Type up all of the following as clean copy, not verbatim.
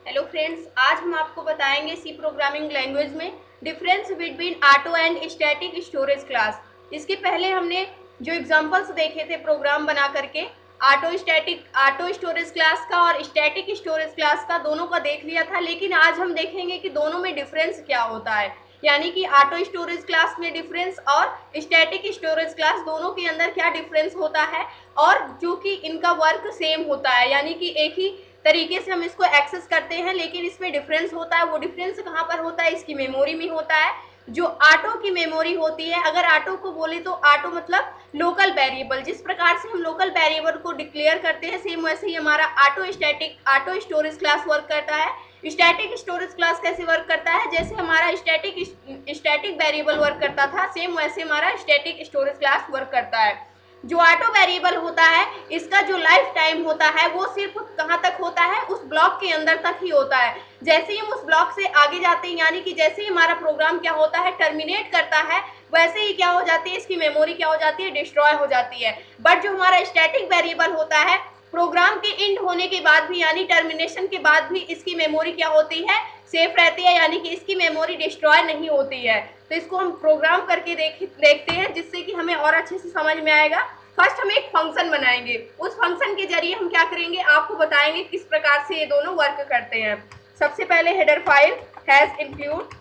Hello friends, आज हम आपको बताएंगे सी प्रोग्रामिंग लैंग्वेज में difference between auto and static storage class. इसके पहले हमने जो एग्जांपल्स देखे थे प्रोग्राम बना करके ऑटो स्टोरेज क्लास का और स्टैटिक स्टोरेज क्लास का, दोनों का देख लिया था। लेकिन आज हम देखेंगे कि दोनों में डिफरेंस क्या होता है, यानी कि ऑटो स्टोरेज क्लास में डिफरेंस और स्टैटिक स्टोरेज क्लास दोनों के अंदर क्या डिफरेंस होता है, और जो कि इनका वर्क सेम होता है, यानी कि एक ही तरीके से हम इसको एक्सेस करते हैं, लेकिन इसमें डिफरेंस होता है। वो डिफरेंस कहाँ पर होता है? इसकी मेमोरी में होता है। जो ऑटो की मेमोरी होती है, अगर ऑटो को बोले तो ऑटो मतलब लोकल वेरिएबल। जिस प्रकार से हम लोकल वेरिएबल को डिक्लेयर करते हैं, सेम वैसे ही हमारा ऑटो स्टोरेज क्लास वर्क करता है। स्टैटिक स्टोरेज क्लास कैसे वर्क करता है? जैसे हमारा स्टैटिक वेरिएबल वर्क करता था, सेम वैसे हमारा स्टैटिक स्टोरेज क्लास वर्क करता है। जो ऑटो वेरिएबल होता है, इसका जो लाइफ टाइम होता है वो सिर्फ कहाँ तक होता है? उस ब्लॉक के अंदर तक ही होता है। जैसे ही हम उस ब्लॉक से आगे जाते हैं, यानी कि जैसे ही हमारा प्रोग्राम क्या होता है, टर्मिनेट करता है, वैसे ही क्या हो जाती है? इसकी मेमोरी क्या हो जाती है? डिस्ट्रॉय हो जाती है। बट जो हमारा स्टैटिक वेरिएबल होता है, प्रोग्राम के एंड होने के बाद भी, यानी टर्मिनेशन के बाद भी इसकी मेमोरी क्या होती है? सेफ रहती है, यानी कि इसकी मेमोरी डिस्ट्रॉय नहीं होती है। तो इसको हम प्रोग्राम करके देखते हैं, जिससे कि हमें और अच्छे से समझ में आएगा। फर्स्ट हम एक फंक्शन बनाएंगे, उस फंक्शन के जरिए हम क्या करेंगे, आपको बताएंगे किस प्रकार से ये दोनों वर्क करते हैं। सबसे पहले header file has include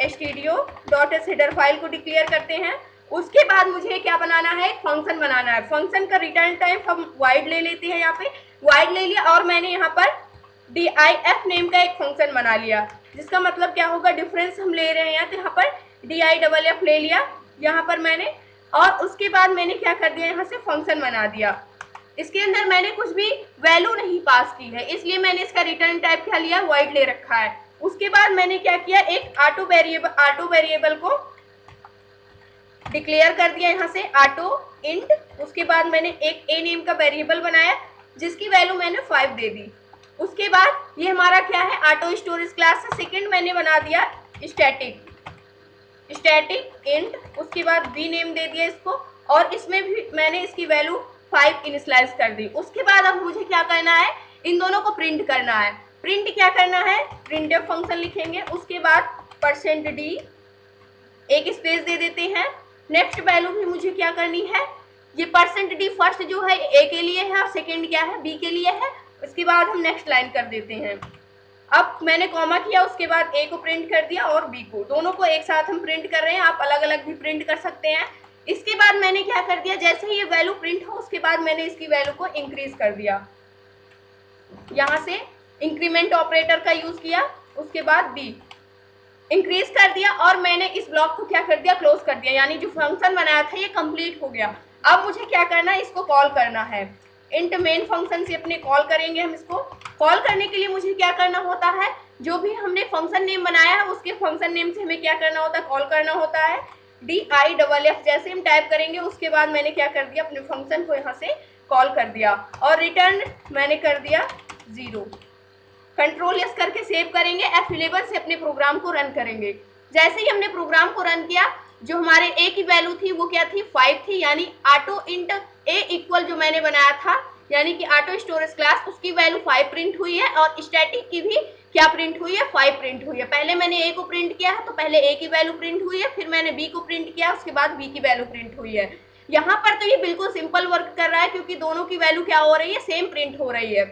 stdio.h header file को डिक्लेयर करते हैं। उसके बाद मुझे क्या बनाना है? एक फंक्शन बनाना है। फंक्शन का रिटर्न टाइप हम वाइड ले लेते हैं, यहाँ पे वाइड ले लिया, और मैंने यहाँ पर dif नेम का एक फंक्शन बना लिया, जिसका मतलब क्या होगा? डिफरेंस हम ले रहे हैं, तो यहाँ पर dif ले लिया यहाँ पर मैंने, और उसके बाद मैंने क्या कर दिया? यहाँ से फंक्शन बना दिया। इसके अंदर मैंने कुछ भी वैल्यू नहीं पास की है, इसलिए मैंने इसका रिटर्न टाइप क्या लिया? वाइड ले रखा है। उसके बाद मैंने क्या किया? एक ऑटो वेरिएबल को डिक्लेयर कर दिया यहाँ से, ऑटो इंट। उसके बाद मैंने एक ए नेम का वेरिएबल बनाया, जिसकी वैल्यू मैंने 5 दे दी। उसके बाद ये हमारा क्या है? ऑटो स्टोरेज क्लास से सेकंड मैंने बना दिया स्टैटिक इंट। उसके बाद बी नेम दे दिया इसको, और इसमें भी मैंने इसकी वैल्यू 5 इनिशियलाइज कर दी। उसके बाद अब मुझे क्या करना है? इन दोनों को प्रिंट करना है। प्रिंट क्या करना है? प्रिंटफ फंक्शन लिखेंगे। उसके बाद %d एक स्पेस दे देते हैं। नेक्स्ट वैल्यू भी मुझे क्या करनी है? ये %d फर्स्ट जो है ए के लिए है, और सेकेंड क्या है? बी के लिए है। उसके बाद हम नेक्स्ट लाइन कर देते हैं। अब मैंने कॉमा किया, उसके बाद ए को प्रिंट कर दिया और बी को, दोनों को एक साथ हम प्रिंट कर रहे हैं। आप अलग अलग भी प्रिंट कर सकते हैं। इसके बाद मैंने क्या कर दिया? जैसे ही ये वैल्यू प्रिंट हो, उसके बाद मैंने इसकी वैल्यू को इंक्रीज कर दिया, यहाँ से इंक्रीमेंट ऑपरेटर का यूज किया। उसके बाद बी इंक्रीज कर दिया, और मैंने इस ब्लॉक को क्या कर दिया? क्लोज कर दिया, यानी जो फंक्शन बनाया था ये कंप्लीट हो गया। अब मुझे क्या करना है? इसको कॉल करना है। इंट मेन फंक्शन से अपने कॉल करेंगे हम इसको। कॉल करने के लिए मुझे क्या करना होता है? जो भी हमने फंक्शन नेम बनाया है, उसके फंक्शन नेम से हमें क्या करना होता है? कॉल करना होता है। DIFF जैसे हम टाइप करेंगे, उसके बाद मैंने क्या कर दिया? अपने फंक्शन को यहाँ से कॉल कर दिया, और रिटर्न मैंने कर दिया 0। कंट्रोल एस करके सेव करेंगे, F11 से अपने प्रोग्राम को रन करेंगे। जैसे ही हमने प्रोग्राम को रन किया, जो हमारे ए की वैल्यू थी वो क्या थी? 5 थी, यानी ऑटो इंट ए इक्वल जो मैंने बनाया था, यानी कि ऑटो स्टोरेज क्लास, उसकी वैल्यू 5 प्रिंट हुई है, और स्टैटिक की भी क्या प्रिंट हुई है? 5 प्रिंट हुई है। पहले मैंने ए को प्रिंट किया है, तो पहले ए की वैल्यू प्रिंट हुई है, फिर मैंने बी को प्रिंट किया, उसके बाद बी की वैल्यू प्रिंट हुई है। यहाँ पर तो ये बिल्कुल सिंपल वर्क कर रहा है, क्योंकि दोनों की वैल्यू क्या हो रही है? सेम प्रिंट हो रही है।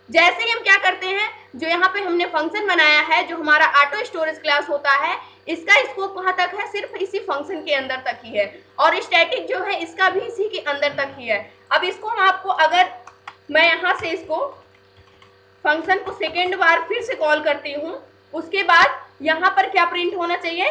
जैसे ही हम क्या करते हैं, जो यहाँ पे हमने फंक्शन बनाया है, जो हमारा ऑटो स्टोरेज क्लास होता है, इसका स्कोप कहाँ तक है? सिर्फ इसी फंक्शन के अंदर तक ही है, और स्टैटिक जो है इसका भी इसी के अंदर तक ही है। अब इसको हम आपको, अगर मैं यहाँ से इसको फंक्शन को सेकेंड बार फिर से कॉल करती हूँ, उसके बाद यहाँ पर क्या प्रिंट होना चाहिए?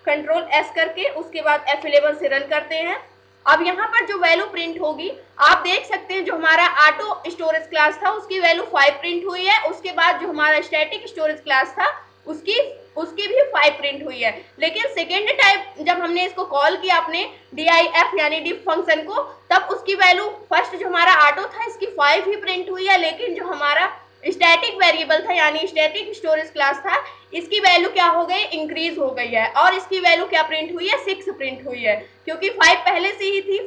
कंट्रोल एस करके उसके बाद F11 से रन करते हैं। अब यहाँ पर जो वैल्यू प्रिंट होगी, आप देख सकते हैं, जो हमारा ऑटो स्टोरेज क्लास था उसकी वैल्यू 5 प्रिंट हुई है। उसके बाद जो हमारा स्टैटिक स्टोरेज क्लास था उसकी भी 5 प्रिंट हुई है। लेकिन सेकेंड टाइप जब हमने इसको कॉल किया अपने DIF यानी डिफ फंक्शन को, तब उसकी वैल्यू फर्स्ट जो हमारा ऑटो था इसकी 5 ही प्रिंट हुई है, लेकिन जो हमारा स्टैटिक वेरिएबल था यानी स्टैटिक स्टोरेज क्लास था, इसकी वैल्यू क्या हो गई? इंक्रीज हो गई है, और इसकी वैल्यू क्या प्रिंट हुई है? 6 प्रिंट हुई है, क्योंकि 5 पहले से ही थी।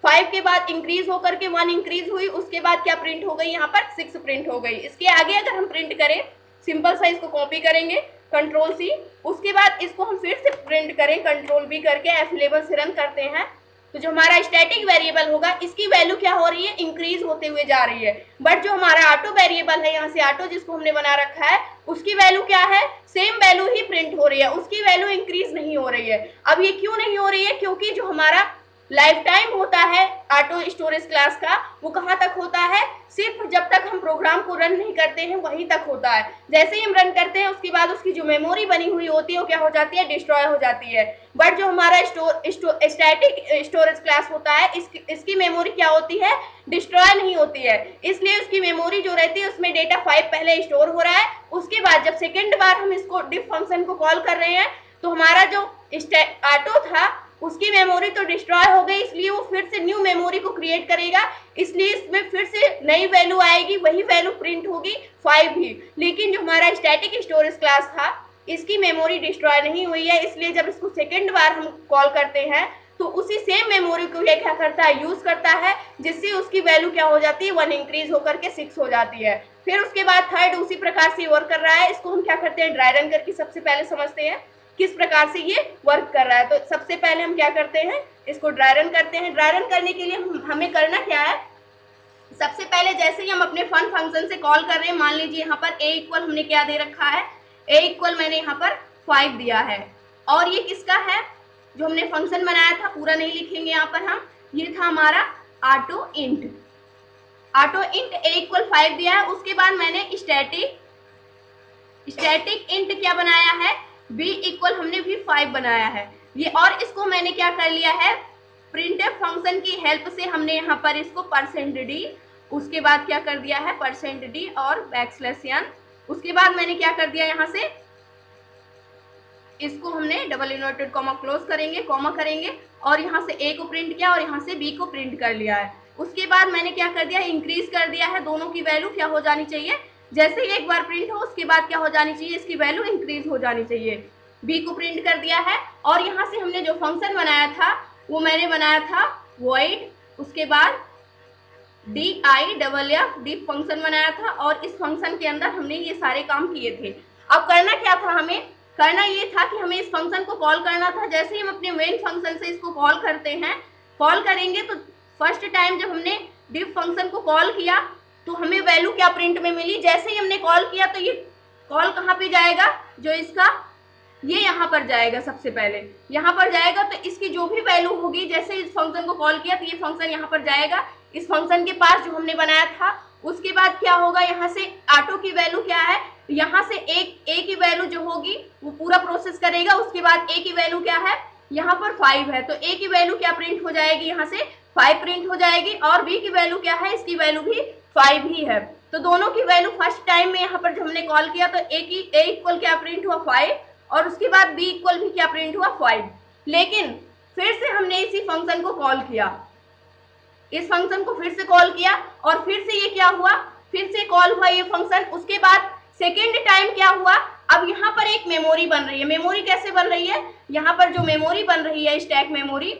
5 के बाद इंक्रीज होकर के 1 इंक्रीज हुई, उसके बाद क्या प्रिंट हो गई? यहाँ पर 6 प्रिंट हो गई। इसके आगे अगर हम प्रिंट करें सिंपल सा इसको कॉपी करेंगे, कंट्रोल सी, उसके बाद इसको हम फिर से प्रिंट करें कंट्रोल बी करके, F11 से रन करते हैं, तो जो हमारा स्टैटिक वेरिएबल होगा इसकी वैल्यू क्या हो रही है, इंक्रीज होते हुए जा रही है। बट जो हमारा ऑटो वेरिएबल है, यहाँ से ऑटो जिसको हमने बना रखा है, उसकी वैल्यू क्या है, सेम वैल्यू ही प्रिंट हो रही है, उसकी वैल्यू इंक्रीज नहीं हो रही है। अब ये क्यों नहीं हो रही है, क्योंकि जो हमारा लाइफ टाइम होता है ऑटो स्टोरेज क्लास का, वो कहाँ तक होता है, सिर्फ जब तक हम प्रोग्राम को रन नहीं करते हैं वहीं तक होता है। जैसे ही हम रन करते हैं उसके बाद उसकी जो मेमोरी बनी हुई होती है वो क्या हो जाती है, डिस्ट्रॉय हो जाती है। बट जो हमारा स्टैटिक स्टोरेज क्लास होता है, इसकी मेमोरी क्या होती है, डिस्ट्रॉय नहीं होती है, इसलिए उसकी मेमोरी जो रहती है उसमें डेटा 5 पहले स्टोर हो रहा है। उसके बाद जब सेकेंड बार हम इसको डिफ फंक्शन को कॉल कर रहे हैं तो हमारा जो ऑटो था उसकी मेमोरी तो डिस्ट्रॉय हो गई, इसलिए वो फिर से न्यू मेमोरी को क्रिएट करेगा, इसलिए इसमें फिर से नई वैल्यू आएगी, वही वैल्यू प्रिंट होगी 5 ही। लेकिन जो हमारा स्टैटिक स्टोरेज क्लास था इसकी मेमोरी डिस्ट्रॉय नहीं हुई है, इसलिए जब इसको सेकेंड बार हम कॉल करते हैं तो उसी सेम मेमोरी को ये क्या करता है, यूज करता है, जिससे उसकी वैल्यू क्या हो जाती है, 1 इंक्रीज होकर के 6 हो जाती है। फिर उसके बाद थर्ड उसी प्रकार से वर्क कर रहा है। इसको हम क्या करते हैं, ड्राई रन करके सबसे पहले समझते हैं किस प्रकार से ये वर्क कर रहा है। तो सबसे पहले हम क्या करते हैं, इसको ड्राई रन करते हैं। ड्राई रन करने के लिए हमें करना क्या है, सबसे पहले जैसे ही हम अपने फन फंक्शन से कॉल कर रहे हैं, मान लीजिए यहाँ पर a इक्वल हमने क्या दे रखा है, a इक्वल मैंने यहाँ पर 5 दिया है, और ये किसका है, जो हमने फंक्शन बनाया था, पूरा नहीं लिखेंगे यहाँ पर हम, ये था हमारा ऑटो इंट a इक्वल 5 दिया है। उसके बाद मैंने स्टैटिक इंट क्या बनाया है, b इक्वल हमने भी 5 बनाया है ये, और इसको मैंने क्या कर लिया है, प्रिंटफ फंक्शन की हेल्प से हमने यहाँ पर इसको %d, उसके बाद क्या कर दिया है %d और बैकस्लैश n, उसके बाद मैंने क्या कर दिया, यहाँ से इसको हमने डबल इन्वर्टेड कॉमा क्लोज करेंगे, कॉमा करेंगे, और यहाँ से a को प्रिंट किया और यहाँ से b को प्रिंट कर लिया है। उसके बाद मैंने क्या कर दिया, इंक्रीज कर दिया है, दोनों की वैल्यू क्या हो जानी चाहिए, जैसे ही एक बार प्रिंट हो उसके बाद क्या हो जानी चाहिए, इसकी वैल्यू इंक्रीज हो जानी चाहिए। b को प्रिंट कर दिया है, और यहाँ से हमने जो फंक्शन बनाया था वो मैंने बनाया था void, उसके बाद diff फंक्शन बनाया था, और इस फंक्शन के अंदर हमने ये सारे काम किए थे। अब करना क्या था, हमें करना ये था कि हमें इस फंक्शन को कॉल करना था। जैसे ही हम अपने मेन फंक्शन से इसको कॉल करते हैं, कॉल करेंगे तो फर्स्ट टाइम जब हमने डिफ फंक्शन को कॉल किया तो हमें वैल्यू क्या प्रिंट में मिली, जैसे ही हमने कॉल किया तो ये कॉल कहाँ पे जाएगा, जो इसका ये यहाँ पर जाएगा, सबसे पहले यहाँ पर जाएगा, तो इसकी जो भी वैल्यू होगी, जैसे इस फंक्शन को कॉल किया तो ये फंक्शन यहाँ पर जाएगा, इस फंक्शन के पास जो हमने बनाया था। उसके बाद क्या होगा, यहाँ से ऑटो की वैल्यू क्या है, यहाँ से a की वैल्यू जो होगी वो पूरा प्रोसेस करेगा। उसके बाद a की वैल्यू क्या है, यहाँ पर 5 है, तो a की वैल्यू क्या प्रिंट हो जाएगी, यहाँ से 5 प्रिंट हो जाएगी, और b की वैल्यू क्या है, इसकी वैल्यू भी 5 ही है। तो दोनों की वैल्यू फर्स्ट टाइम में यहाँ पर जब हमने कॉल किया तो a इक्वल क्या प्रिंट हुआ 5, और उसके बाद b इक्वल भी क्या प्रिंट हुआ 5। लेकिन फिर से हमने इसी फंक्शन को कॉल किया, इस फंक्शन को फिर से कॉल किया, और फिर से ये क्या हुआ, फिर से कॉल हुआ ये फंक्शन। उसके बाद सेकेंड टाइम क्या हुआ, अब यहाँ पर एक मेमोरी बन रही है। मेमोरी कैसे बन रही है, यहाँ पर जो मेमोरी बन रही है स्टैक मेमोरी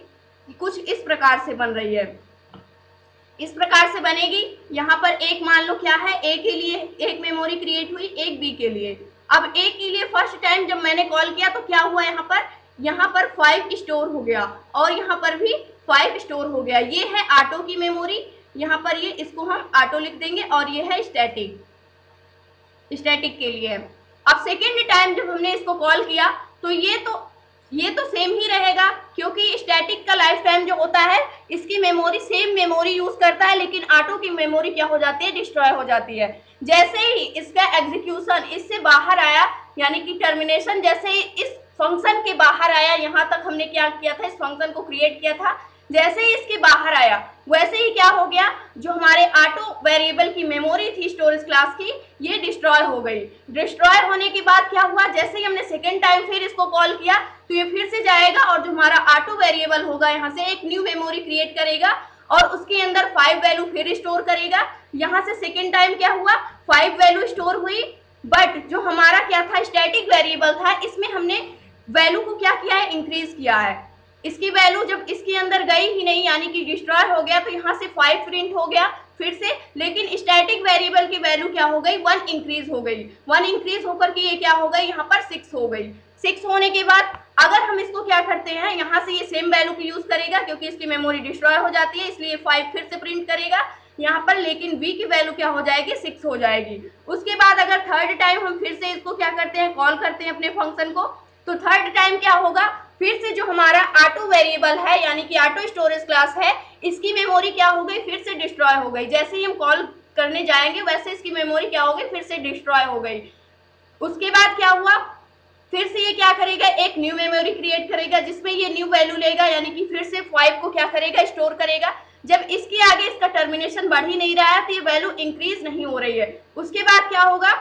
कुछ इस प्रकार से बन रही है, इस प्रकार से बनेगी। यहाँ पर एक मान लो क्या है, a के लिए एक मेमोरी क्रिएट हुई, एक b के लिए। अब a के लिए फर्स्ट टाइम जब मैंने कॉल किया तो क्या हुआ, यहाँ पर 5 स्टोर हो गया, और यहाँ पर भी 5 स्टोर हो गया। ये है ऑटो की मेमोरी, यहाँ पर ये इसको हम ऑटो लिख देंगे, और ये है स्टैटिक के लिए। अब सेकेंड टाइम जब हमने इसको कॉल किया तो ये तो सेम ही रहेगा, क्योंकि स्टैटिक का लाइफ टाइम जो होता है इसकी मेमोरी सेम मेमोरी यूज करता है, लेकिन ऑटो की मेमोरी क्या हो जाती है, डिस्ट्रॉय हो जाती है। जैसे ही इसका एग्जीक्यूशन इससे बाहर आया, यानी कि टर्मिनेशन जैसे ही इस फंक्शन के बाहर आया, यहाँ तक हमने क्या किया था, इस फंक्शन को क्रिएट किया था, जैसे ही इसके बाहर आया वैसे ही क्या हो गया, जो हमारे ऑटो वेरिएबल की मेमोरी थी स्टोरेज क्लास की, ये डिस्ट्रॉय हो गई। डिस्ट्रॉय होने के बाद क्या हुआ, जैसे ही हमने सेकेंड टाइम फिर इसको कॉल किया तो ये फिर से जाएगा, और जो हमारा ऑटो वेरिएबल होगा यहाँ से एक न्यू मेमोरी क्रिएट करेगा, और उसके अंदर 5 वैल्यू फिर स्टोर करेगा। यहाँ से सेकेंड टाइम क्या हुआ, 5 वैल्यू स्टोर हुई, बट जो हमारा क्या था, स्टैटिक वेरिएबल था, इसमें हमने वैल्यू को क्या किया है, इंक्रीज किया है। इसकी वैल्यू जब इसके अंदर गई ही नहीं, यानी कि डिस्ट्रॉय हो गया, तो यहाँ से 5 प्रिंट हो गया, फिर से, लेकिन स्टैटिक वेरिएबल की वैल्यू क्या हो गई, 1 इंक्रीज हो गई। 1 इंक्रीज होकर के ये क्या हो गई, यहाँ पर 6 हो गई। 6 होने के बाद अगर हम इसको क्या करते हैं, यहाँ से ये सेम वैल्यू की यूज करेगा क्योंकि इसकी मेमोरी डिस्ट्रॉय हो जाती है, इसलिए 5 फिर से प्रिंट करेगा यहाँ पर, लेकिन v की वैल्यू क्या हो जाएगी, 6 हो जाएगी। उसके बाद अगर थर्ड टाइम हम फिर से इसको क्या करते हैं, कॉल करते हैं अपने फंक्शन को, तो थर्ड टाइम क्या होगा, फिर से जो हमारा ऑटो वेरिएबल है यानी कि ऑटो स्टोरेज क्लास है, इसकी मेमोरी क्या हो गई, फिर से डिस्ट्रॉय हो गई। जैसे ही हम कॉल करने जाएंगे वैसे इसकी मेमोरी क्या हो गई, फिर से डिस्ट्रॉय हो गई। उसके बाद क्या हुआ, फिर से ये क्या करेगा, एक न्यू मेमोरी क्रिएट करेगा जिसमें ये न्यू वैल्यू लेगा, यानी कि फिर से 5 को क्या करेगा, स्टोर करेगा। जब इसके आगे इसका टर्मिनेशन बढ़ ही नहीं रहा है तो ये वैल्यू इंक्रीज नहीं हो रही है। उसके बाद क्या होगा,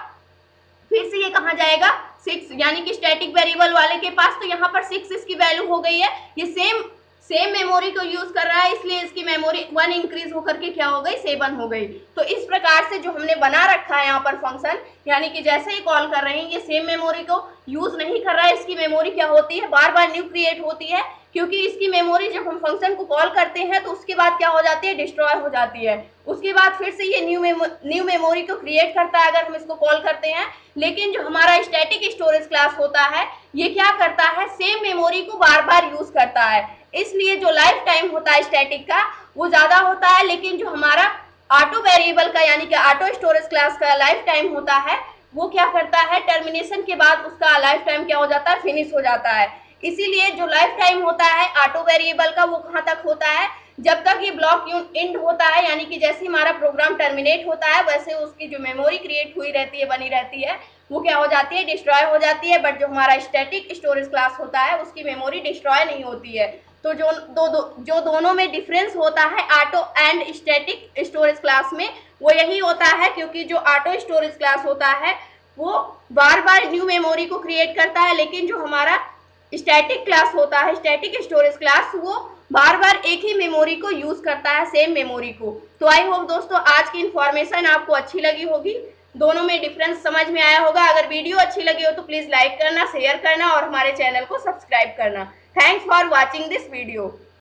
फिर से ये कहाँ जाएगा, 6 यानी कि स्टैटिक वेरिएबल वाले के पास, तो यहाँ पर 6 इसकी वैल्यू हो गई है। ये सेम मेमोरी को यूज कर रहा है, इसलिए इसकी मेमोरी 1 इंक्रीज होकर के क्या हो गई, 7 हो गई। तो इस प्रकार से जो हमने बना रखा है यहाँ पर फंक्शन, यानी कि जैसे ही कॉल कर रहे हैं ये सेम मेमोरी को यूज नहीं कर रहा है, इसकी मेमोरी क्या होती है, बार बार न्यू क्रिएट होती है, क्योंकि इसकी मेमोरी जब हम फंक्शन को कॉल करते हैं तो उसके बाद क्या हो जाती है, डिस्ट्रॉय हो जाती है। उसके बाद फिर से ये न्यू मेमोरी को क्रिएट करता है अगर हम इसको कॉल करते हैं, लेकिन जो हमारा स्टैटिक स्टोरेज क्लास होता है ये क्या करता है, सेम मेमोरी को बार बार यूज करता है, इसलिए जो लाइफ टाइम होता है स्टैटिक का वो ज्यादा होता है, लेकिन जो हमारा ऑटो वेरिएबल का यानी कि ऑटो स्टोरेज क्लास का लाइफ टाइम होता है वो क्या करता है, टर्मिनेशन के बाद उसका लाइफ टाइम क्या हो जाता है, फिनिश हो जाता है। इसीलिए जो लाइफ टाइम होता है ऑटो वेरिएबल का वो कहाँ तक होता है, जब तक ये ब्लॉक एंड होता है, यानी कि जैसे हमारा प्रोग्राम टर्मिनेट होता है वैसे उसकी जो मेमोरी क्रिएट हुई रहती है, बनी रहती है, वो क्या हो जाती है, डिस्ट्रॉय हो जाती है। बट जो हमारा स्टैटिक स्टोरेज क्लास होता है उसकी मेमोरी डिस्ट्रॉय नहीं होती है। तो जो दोनों में डिफरेंस होता है auto and static storage class में, वो यही होता है, क्योंकि जो ऑटो स्टोरेज क्लास होता है वो बार बार न्यू मेमोरी को क्रिएट करता है, लेकिन जो हमारा स्टैटिक क्लास होता है, स्टैटिक स्टोरेज क्लास, वो बार बार एक ही मेमोरी को यूज करता है, सेम मेमोरी को। तो आई होप दोस्तों आज की इन्फॉर्मेशन आपको अच्छी लगी होगी, दोनों में डिफरेंस समझ में आया होगा। अगर वीडियो अच्छी लगी हो तो प्लीज लाइक करना, शेयर करना और हमारे चैनल को सब्सक्राइब करना। Thanks for watching this video.